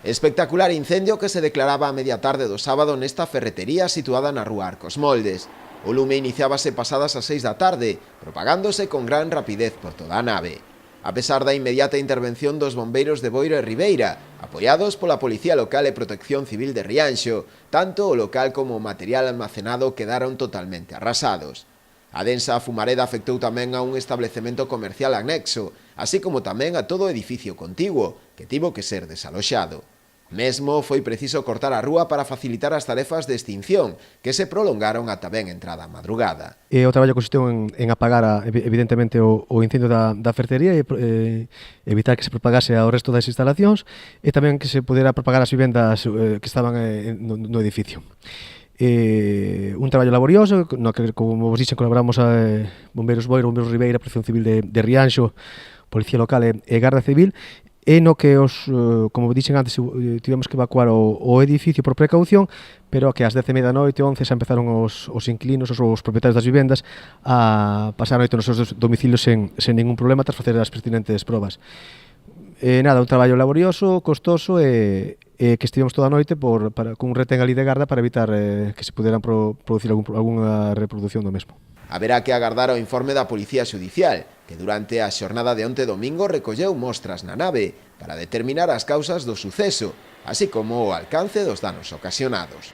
Espectacular incendio que se declaraba a media tarde do sábado nesta ferretería situada na rúa Arcos Moldes. O lume iniciábase pasadas as 6 da tarde, propagándose con gran rapidez por toda a nave. A pesar da inmediata intervención dos bombeiros de Boiro e Ribeira, apoiados pola Policía Local e Protección Civil de Rianxo, tanto o local como o material almacenado quedaron totalmente arrasados. A densa fumareda afectou tamén a un establecemento comercial anexo, así como tamén a todo o edificio contiguo, que tivo que ser desaloxado. Mesmo foi preciso cortar a rúa para facilitar as tarefas de extinción, que se prolongaron ata ben entrada a madrugada. O traballo consistiu en apagar, evidentemente, o incendio da ferretería e evitar que se propagase ao resto das instalacións e tamén que se pudera propagar as vivendas que estaban no edificio. Un traballo laborioso, no que, como vos dixen, colaboramos a Bombeiros Boiro, Bombeiros Ribeira, Protección Civil de Rianxo, Policía Local e Garda Civil, e no que, como dixen antes, tivemos que evacuar o edificio por precaución, pero que ás 10:30 da noite, 11, xa empezaron os inquilinos, os propietarios das vivendas, a pasar a noite nos seus domicilios sen ningún problema tras facer as pertinentes probas. Nada, un traballo laborioso, costoso e que estivemos toda a noite con un retén ali de garda para evitar que se puderan producir algunha reproducción do mesmo. Haberá que agardar o informe da Policía Xudicial, que durante a xornada de onte domingo recolleu mostras na nave para determinar as causas do suceso, así como o alcance dos danos ocasionados.